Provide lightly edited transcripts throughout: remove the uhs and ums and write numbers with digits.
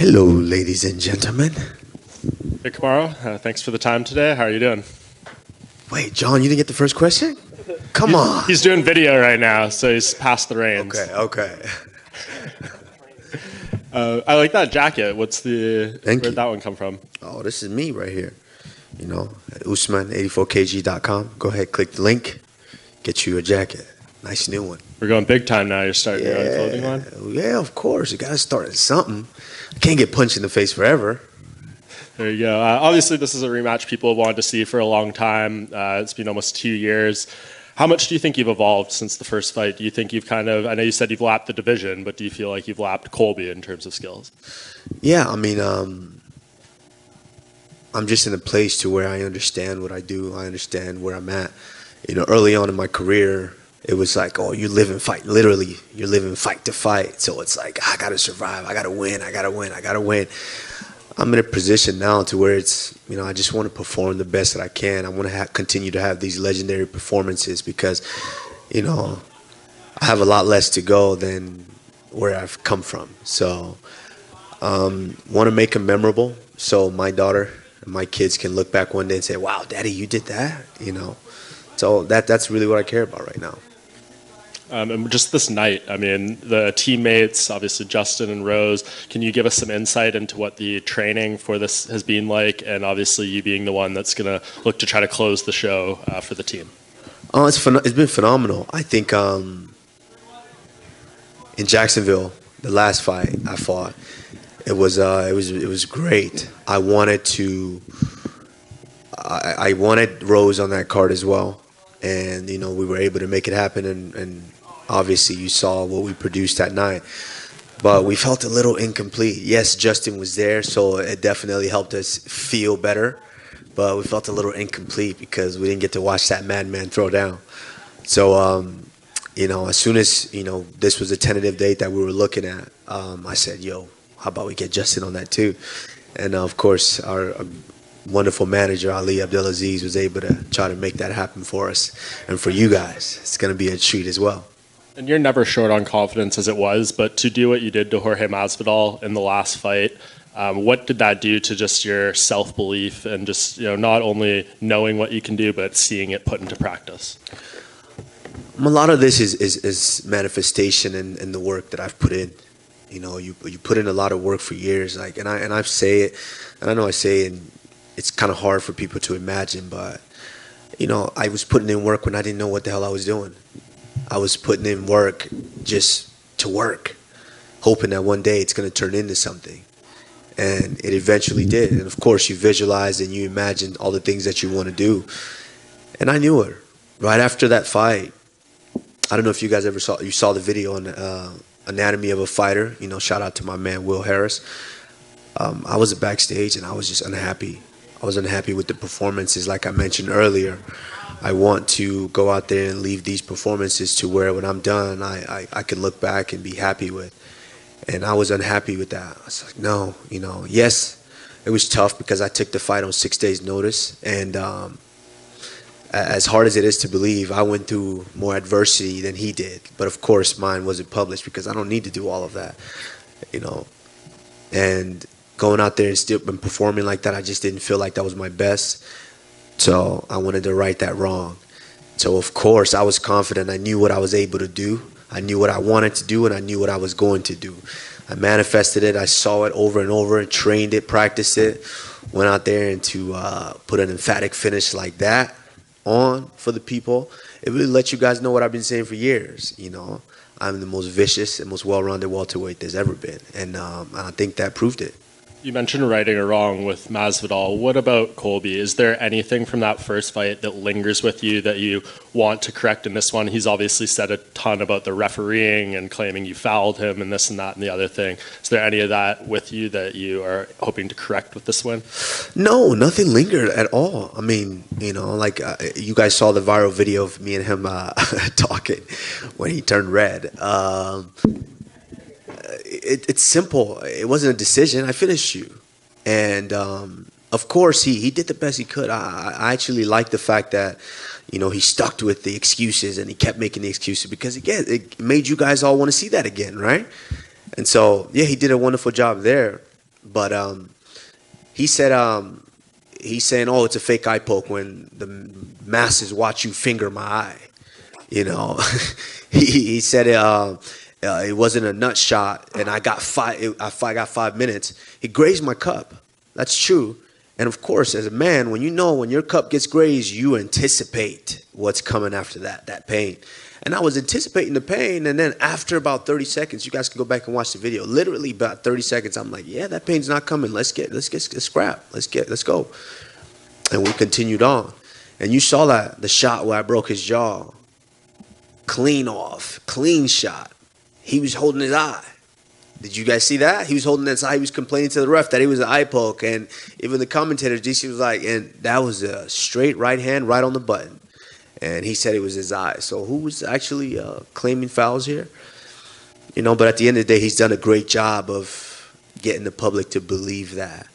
Hello, ladies and gentlemen. Hey, Kamaru. Thanks for the time today. How are you doing? Wait, John, you didn't get the first question? Come on. He's doing video right now, so he's past the reins. Okay. I like that jacket. Where'd that one come from? Oh, this is me right here. You know, Usman84kg.com. Go ahead, click the link. Get you a jacket. Nice new one. We're going big time now. You're starting your own clothing line? Yeah, of course. You got to start at something. I can't get punched in the face forever. There you go. Obviously, this is a rematch people have wanted to see for a long time. It's been almost 2 years. How much do you think you've evolved since the first fight? Do you think you've I know you said you've lapped the division, but do you feel like you've lapped Colby in terms of skills? Yeah, I mean, I'm just in a place to where I understand what I do. I understand where I'm at. You know, early on in my career, it was like, oh, you live and fight. Literally, you're living fight to fight. So it's like, I got to survive. I got to win. I got to win. I'm in a position now to where it's, you know, I just want to perform the best that I can. I want to continue to have these legendary performances because, you know, I have a lot less to go than where I've come from. So want to make them memorable so my daughter and my kids can look back one day and say, wow, Daddy, you did that, you know. So that's really what I care about right now. And just this night, I mean, the teammates, obviously Justin and Rose, can you give us some insight into what the training for this has been like, and obviously you being the one that's going to look to try to close the show for the team? Oh, it's been phenomenal. I think in Jacksonville, the last fight I fought, it was great. I wanted Rose on that card as well, and you know we were able to make it happen, and obviously you saw what we produced that night, but we felt a little incomplete. Yes, Justin was there, so it definitely helped us feel better, but we felt a little incomplete because we didn't get to watch that madman throw down. So you know, as soon as, you know, this was a tentative date that we were looking at, I said, yo, how about we get Justin on that too? And of course our wonderful manager Ali Abdelaziz was able to try to make that happen for us, and for you guys it's going to be a treat as well. And you're never short on confidence as it was, but to do what you did to Jorge Masvidal in the last fight, what did that do to just your self-belief and just, you know, not only knowing what you can do, but seeing it put into practice? A lot of this is manifestation and the work that I've put in. You know, you put in a lot of work for years, like, and I say it, and I know I say it, and it's kind of hard for people to imagine, but you know, I was putting in work when I didn't know what the hell I was doing. I was putting in work just to work, hoping that one day it's going to turn into something. And it eventually did. And of course, you visualize and you imagine all the things that you want to do. And I knew it. Right after that fight, I don't know if you guys ever saw the video on Anatomy of a Fighter. You know, shout out to my man, Will Harris. I was backstage and I was just unhappy. I was unhappy with the performances. Like I mentioned earlier, I want to go out there and leave these performances to where when I'm done, I can look back and be happy with. And I was unhappy with that. I was like, no, you know, yes, it was tough because I took the fight on 6 days' notice. And as hard as it is to believe, I went through more adversity than he did. But of course, mine wasn't published because I don't need to do all of that, you know. And going out there and still performing like that, I just didn't feel like that was my best. So I wanted to right that wrong. So of course I was confident. I knew what I was able to do. I knew what I wanted to do, and I knew what I was going to do. I manifested it. I saw it over and over, and trained it, practiced it. Went out there and to put an emphatic finish like that on for the people. It really lets you guys know what I've been saying for years. You know, I'm the most vicious and most well-rounded welterweight there's ever been, and I think that proved it. You mentioned righting a wrong with Masvidal. What about Colby? Is there anything from that first fight that lingers with you that you want to correct in this one? He's obviously said a ton about the refereeing and claiming you fouled him and this and that and the other thing. Is there any of that with you that you are hoping to correct with this win? No, nothing lingered at all. I mean, you know, like you guys saw the viral video of me and him talking when he turned red. It's simple. It wasn't a decision. I finished you. And of course, he did the best he could. I actually like the fact that, you know, he stuck with the excuses and he kept making the excuses because, again, it made you guys all want to see that again, right? And so, yeah, he did a wonderful job there. but he's saying, oh, it's a fake eye poke when the masses watch you finger my eye. You know, he said it wasn't a nut shot, and I got 5 minutes. He grazed my cup. That's true. And of course, as a man, when your cup gets grazed, you anticipate what's coming after that pain. And I was anticipating the pain, and then after about 30 seconds, you guys can go back and watch the video. Literally about 30 seconds, I'm like, yeah, that pain's not coming. Let's scrap. Let's go. And we continued on. And you saw the shot where I broke his jaw. Clean off, clean shot. He was holding his eye. Did you guys see that? He was holding his eye. He was complaining to the ref that it was an eye poke. And even the commentator, DC, was like, and that was a straight right hand right on the button. And he said it was his eye. So who was actually claiming fouls here? You know, but at the end of the day, he's done a great job of getting the public to believe that.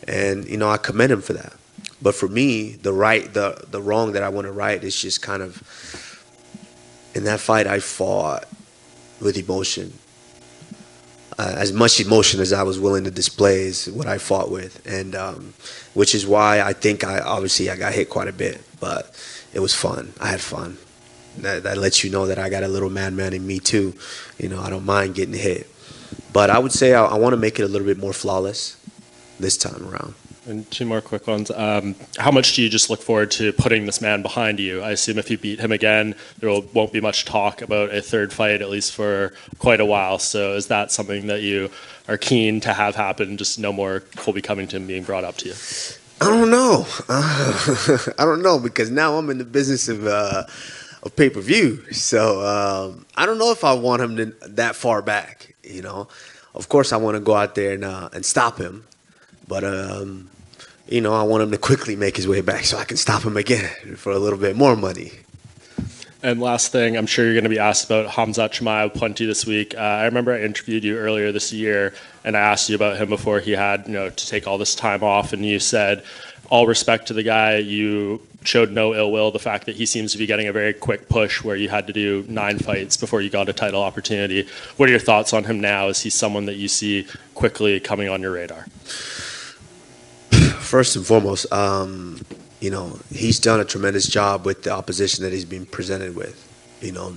And, you know, I commend him for that. But for me, the wrong that I want to right is just kind of, in that fight, I fought with emotion. As much emotion as I was willing to display is what I fought with. And which is why I think I got hit quite a bit. But it was fun. I had fun. That lets you know that I got a little madman in me too. You know, I don't mind getting hit. But I would say I want to make it a little bit more flawless this time around. And two more quick ones. How much do you just look forward to putting this man behind you? I assume if you beat him again, there won't be much talk about a third fight, at least for quite a while. So is that something that you are keen to have happen, just no more Colbym Covington being brought up to you? I don't know. I don't know, because now I'm in the business of pay-per-view. So I don't know if I want him that far back, you know. Of course, I want to go out there and stop him. But, you know, I want him to quickly make his way back so I can stop him again for a little bit more money. And last thing, I'm sure you're going to be asked about Khamzat Chimaev plenty this week. I remember I interviewed you earlier this year, and I asked you about him before he had, you know, to take all this time off, and you said, all respect to the guy, you showed no ill will. The fact that he seems to be getting a very quick push where you had to do 9 fights before you got a title opportunity. What are your thoughts on him now? Is he someone that you see quickly coming on your radar? First and foremost, you know, he's done a tremendous job with the opposition that he's been presented with. You know,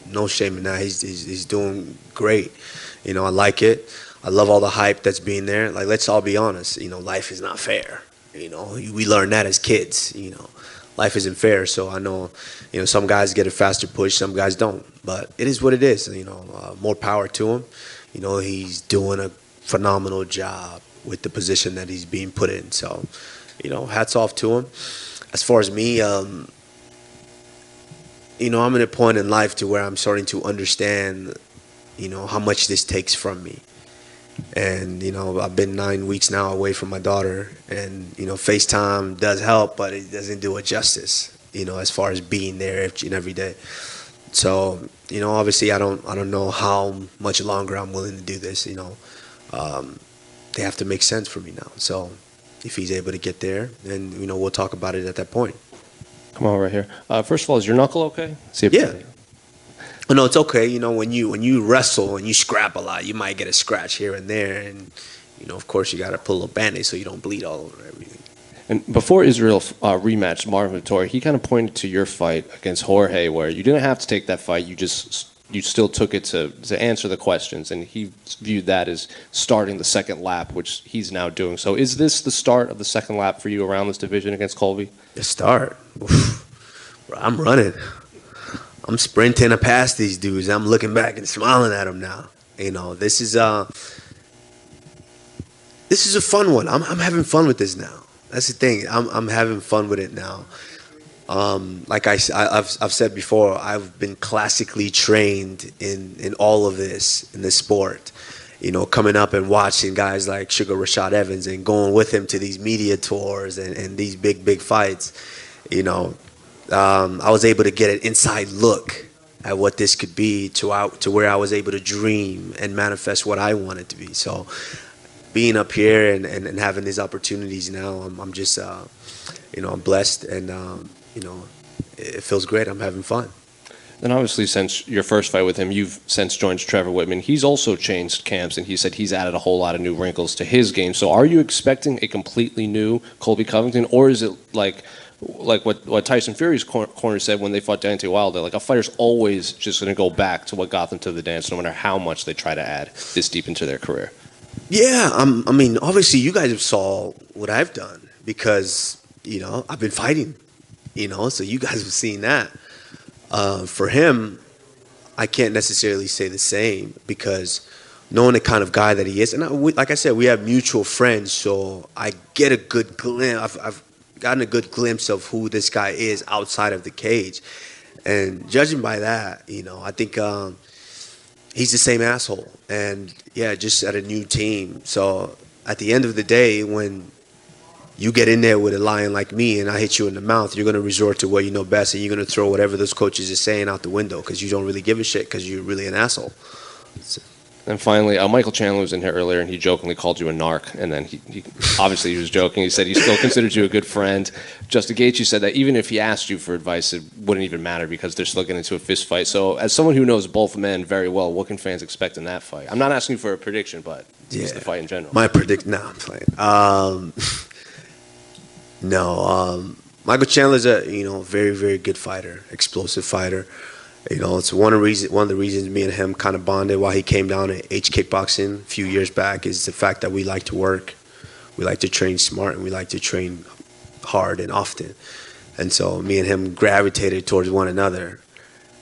no shame in that. He's doing great. You know, I like it. I love all the hype that's being there. Like, let's all be honest. You know, life is not fair. You know, we learn that as kids. You know, life isn't fair. So I know, you know, some guys get a faster push, some guys don't. But it is what it is. You know, more power to him. You know, he's doing a phenomenal job with the position that he's being put in. So, you know, hats off to him. As far as me, you know, I'm at a point in life to where I'm starting to understand, you know, how much this takes from me. And, you know, I've been 9 weeks now away from my daughter, and, you know, FaceTime does help, but it doesn't do it justice, you know, as far as being there each and every day. So, you know, obviously I don't know how much longer I'm willing to do this, you know. They have to make sense for me now. So if he's able to get there, then, you know, we'll talk about it at that point. Come on, right here. First of all, is your knuckle okay? Yeah. No, it's okay. You know, when you wrestle and you scrap a lot, you might get a scratch here and there. And, you know, of course, you got to pull a little Band-Aid so you don't bleed all over everything. And before Israel rematched Marvin Vettori, he kind of pointed to your fight against Jorge, where you didn't have to take that fight. You still took it to answer the questions, and he viewed that as starting the second lap, which he's now doing. So is this the start of the second lap for you around this division against Colby? The start? Oof. I'm running. I'm sprinting past these dudes. I'm looking back and smiling at them now. You know, this is a fun one. I'm having fun with this now. That's the thing. I'm having fun with it now. Like I've said before, I've been classically trained in all of this, in this sport. You know, coming up and watching guys like Sugar Rashad Evans and going with him to these media tours and these big fights. You know, I was able to get an inside look at what this could be to where I was able to dream and manifest what I wanted to be. So being up here and having these opportunities now, I'm just, you know, I'm blessed, and, you know, it feels great. I'm having fun. And obviously, since your first fight with him, you've since joined Trevor Whitman. He's also changed camps, and he said he's added a whole lot of new wrinkles to his game. So are you expecting a completely new Colby Covington, or is it like what Tyson Fury's corner said when they fought Deontay Wilder, like a fighter's always just going to go back to what got them to the dance, no matter how much they try to add this deep into their career? Yeah, I mean, obviously you guys have saw what I've done because, you know, I've been fighting, you know, so you guys have seen that. For him, I can't necessarily say the same because knowing the kind of guy that he is, and like I said, we have mutual friends, so I get a good glimpse. I've gotten a good glimpse of who this guy is outside of the cage, and judging by that, you know, I think he's the same asshole, and yeah, just at a new team. So at the end of the day, when you get in there with a lion like me and I hit you in the mouth, you're going to resort to what you know best, and you're going to throw whatever those coaches are saying out the window because you don't really give a shit because you're really an asshole. So. And finally, Michael Chandler was in here earlier, and he jokingly called you a narc. And then he obviously he was joking. He said he still considers you a good friend. Justin Gaethje said that even if he asked you for advice, it wouldn't even matter because they're still getting into a fist fight. So as someone who knows both men very well, what can fans expect in that fight? I'm not asking you for a prediction, but just the fight in general. My prediction? No, I'm playing. Michael Chandler's a very, very good fighter, explosive fighter. You know, it's one of the reasons me and him kind of bonded while he came down to H Kickboxing a few years back is the fact that we like to work, we like to train smart, and we like to train hard and often. And so me and him gravitated towards one another.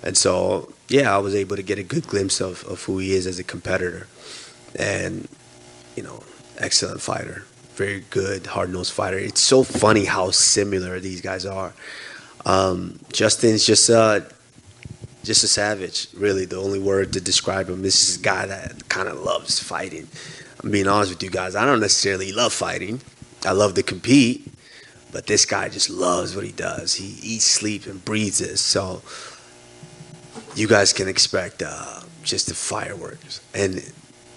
And so, yeah, I was able to get a good glimpse of who he is as a competitor. And, you know, excellent fighter, very good, hard-nosed fighter. It's so funny how similar these guys are. Justin's just a savage, really. The only word to describe him. This is a guy that kind of loves fighting. I'm being honest with you guys. I don't necessarily love fighting. I love to compete, but this guy just loves what he does. He eats, sleeps, and breathes this. So you guys can expect just the fireworks. And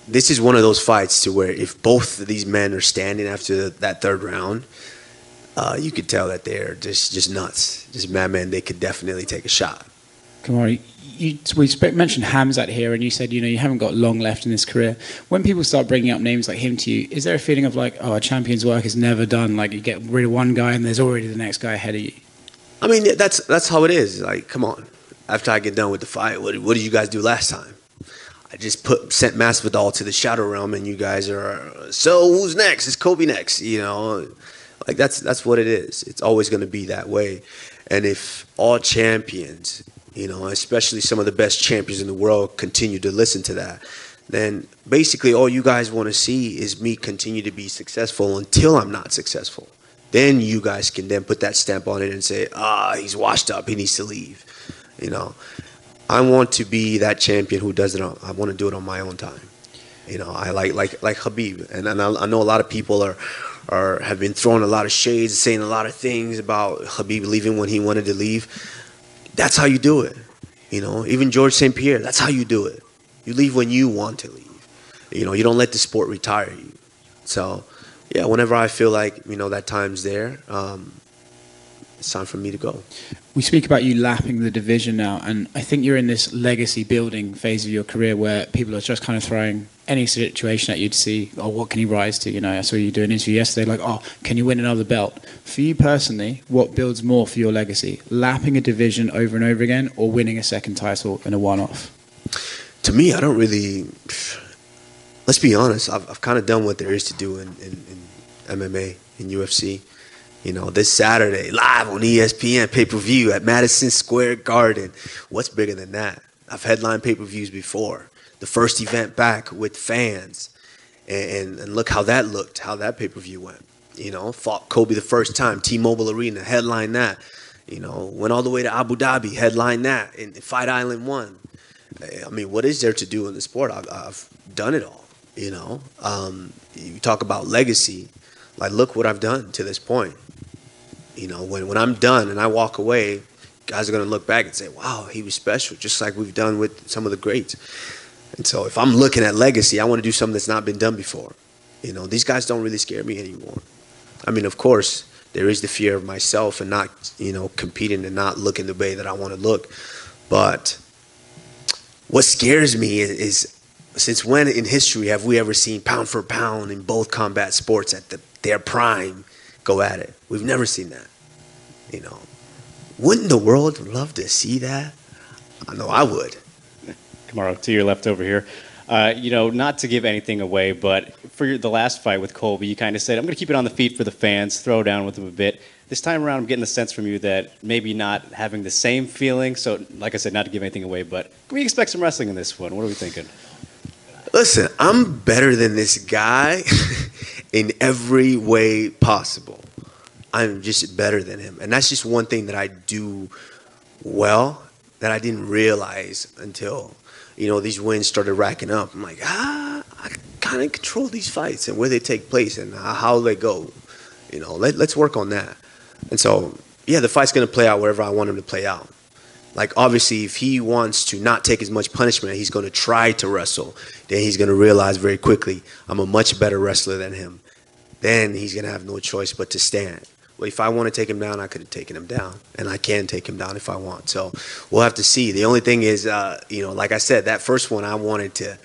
this is one of those fights to where if both of these men are standing after that third round, you could tell that they're just nuts, just madmen. They could definitely take a shot. Kamaru, we mentioned Hamzat here, and you said, you haven't got long left in this career. When people start bringing up names like him to you, is there a feeling of like, oh, a champion's work is never done? Like you get rid of one guy and there's already the next guy ahead of you? I mean, that's how it is. Like, come on. After I get done with the fight, what did you guys do last time? I just sent Masvidal to the shadow realm, and you guys are, so who's next? Is Colby next? Like that's what it is. It's always going to be that way. And if all champions, especially some of the best champions in the world, continue to listen to that, then basically all you guys want to see is me continue to be successful until I'm not successful. Then you guys can then put that stamp on it and say, he's washed up, he needs to leave. I want to be that champion who does it. I want to do it on my own time. I like Khabib, and I know a lot of people have been throwing a lot of shades, saying a lot of things about Khabib leaving when he wanted to leave. That's how you do it. Even George St. Pierre, that's how you do it. You leave when you want to leave. You don't let the sport retire you. So, yeah, whenever I feel like, that time's there, it's time for me to go. We speak about you lapping the division now, and I think you're in this legacy building phase of your career where people are just kind of throwing any situation at you to see, what can he rise to? I saw you do an interview yesterday, like, can you win another belt? For you personally, what builds more for your legacy? Lapping a division over and over again, or winning a second title in a one-off? To me, I don't really. Let's be honest. I've kind of done what there is to do in MMA, in UFC. This Saturday, live on ESPN, pay-per-view at Madison Square Garden. What's bigger than that? I've headlined pay-per-views before. The first event back with fans. And look how that looked, how that pay-per-view went. Fought Kobe the first time, T-Mobile Arena, headlined that. Went all the way to Abu Dhabi, headlined that, in Fight Island 1. I mean, what is there to do in the sport? I've done it all, You talk about legacy. Like, look what I've done to this point. When I'm done and I walk away, guys are going to look back and say, wow, he was special, just like we've done with some of the greats. And so if I'm looking at legacy, I want to do something that's not been done before. These guys don't really scare me anymore. I mean, of course, there is the fear of myself and not, competing and not looking the way that I want to look. But what scares me is since when in history have we ever seen pound for pound in both combat sports at their prime go at it? We've never seen that. You know, wouldn't the world love to see that? I know I would. Kamaru, to your left over here. Not to give anything away, but for the last fight with Colby, you kind of said, I'm going to keep it on the feet for the fans, throw down with them a bit. This time around, I'm getting the sense from you that maybe not having the same feeling. So, like I said, not to give anything away, but can we expect some wrestling in this one? What are we thinking? Listen, I'm better than this guy in every way possible. I'm just better than him. And that's just one thing that I do well that I didn't realize until, these wins started racking up. I'm like, I kind of control these fights and where they take place and how they go. Let's work on that. And so, yeah, the fight's going to play out wherever I want him to play out. Like, obviously, if he wants to not take as much punishment, he's going to try to wrestle. Then he's going to realize very quickly, I'm a much better wrestler than him. Then he's going to have no choice but to stand. Well, if I want to take him down, I could have taken him down. And I can take him down if I want. So we'll have to see. The only thing is, like I said, that first one I wanted to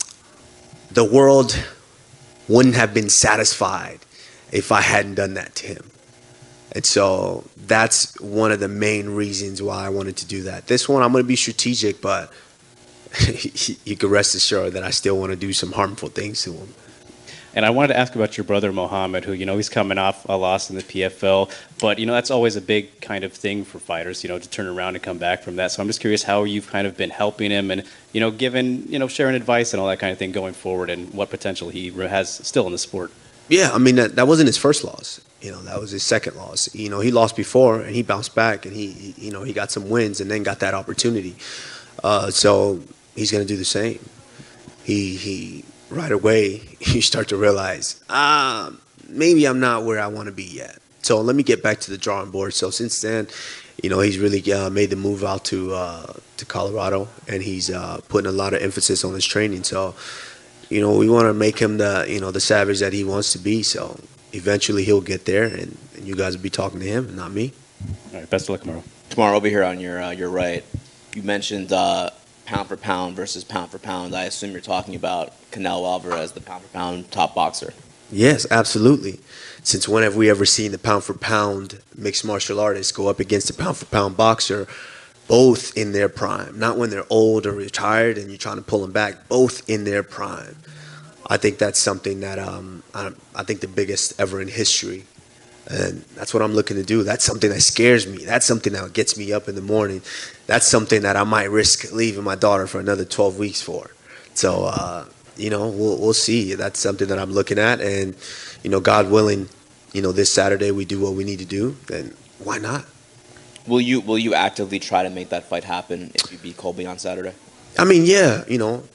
– the world wouldn't have been satisfied if I hadn't done that to him. And so that's one of the main reasons why I wanted to do that. This one, I'm going to be strategic, but you can rest assured that I still want to do some harmful things to him. And I wanted to ask about your brother, Mohammed, who, he's coming off a loss in the PFL. But, that's always a big kind of thing for fighters, to turn around and come back from that. So I'm just curious how you've kind of been helping him and, sharing advice and all that kind of thing going forward and what potential he has still in the sport. Yeah, I mean, that wasn't his first loss. That was his second loss. He lost before, and he bounced back, and he got some wins and then got that opportunity. So he's going to do the same. He right away, you start to realize, maybe I'm not where I want to be yet. So let me get back to the drawing board. So since then, he's really made the move out to Colorado, and he's putting a lot of emphasis on his training. So, we want to make him the savage that he wants to be. So eventually he'll get there, and you guys will be talking to him and not me. All right, best of luck tomorrow. Tomorrow, over here on your right, you mentioned pound for pound versus pound for pound. I assume you're talking about Canelo Alvarez, the pound for pound top boxer. Yes, absolutely. Since when have we ever seen the pound for pound mixed martial artists go up against the pound for pound boxer, both in their prime? Not when they're old or retired and you're trying to pull them back, both in their prime. I think that's something that I think the biggest ever in history. And that's what I'm looking to do. That's something that scares me. That's something that gets me up in the morning. That's something that I might risk leaving my daughter for another 12 weeks for. So, we'll see. That's something that I'm looking at. And, God willing, this Saturday we do what we need to do, then why not? Will you actively try to make that fight happen if you beat Colby on Saturday? I mean, yeah,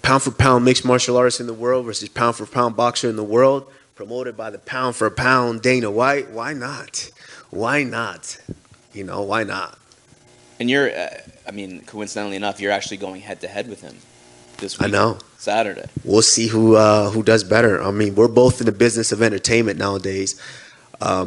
pound for pound mixed martial artist in the world versus pound for pound boxer in the world, promoted by the pound for pound Dana White. Why not? Why not? Why not? And you're, coincidentally enough, you're actually going head to head with him this week. I know. Saturday. We'll see who does better. I mean, we're both in the business of entertainment nowadays.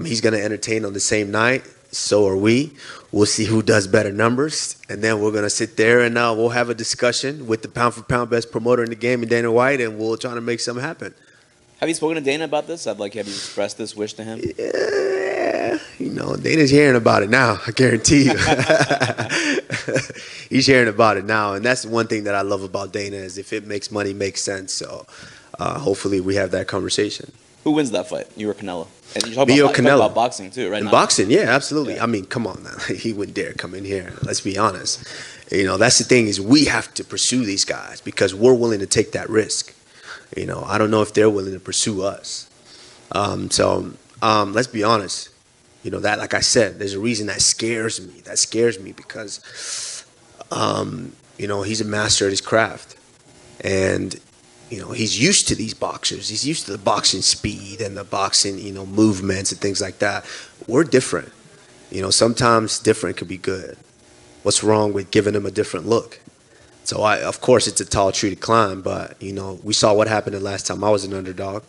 He's going to entertain on the same night. So are we. We'll see who does better numbers. And then we're going to sit there and we'll have a discussion with the pound for pound best promoter in the game, Dana White, and we'll try to make something happen. Have you spoken to Dana about this? Have you expressed this wish to him? Yeah, Dana's hearing about it now, I guarantee you. He's hearing about it now. And that's one thing that I love about Dana is if it makes money, makes sense. So hopefully we have that conversation. Who wins that fight? You or Canelo? And you're Me or talking Canelo. about boxing too, right? In now. boxing, yeah, absolutely. Yeah. I mean, come on now. He wouldn't dare come in here. Let's be honest. That's the thing is we have to pursue these guys because we're willing to take that risk. I don't know if they're willing to pursue us. So let's be honest. That, like I said, there's a reason that scares me. That scares me because, he's a master at his craft. And, he's used to these boxers. He's used to the boxing speed and the boxing, movements and things like that. We're different. Sometimes different could be good. What's wrong with giving him a different look? So, of course, it's a tall tree to climb, but, we saw what happened the last time I was an underdog.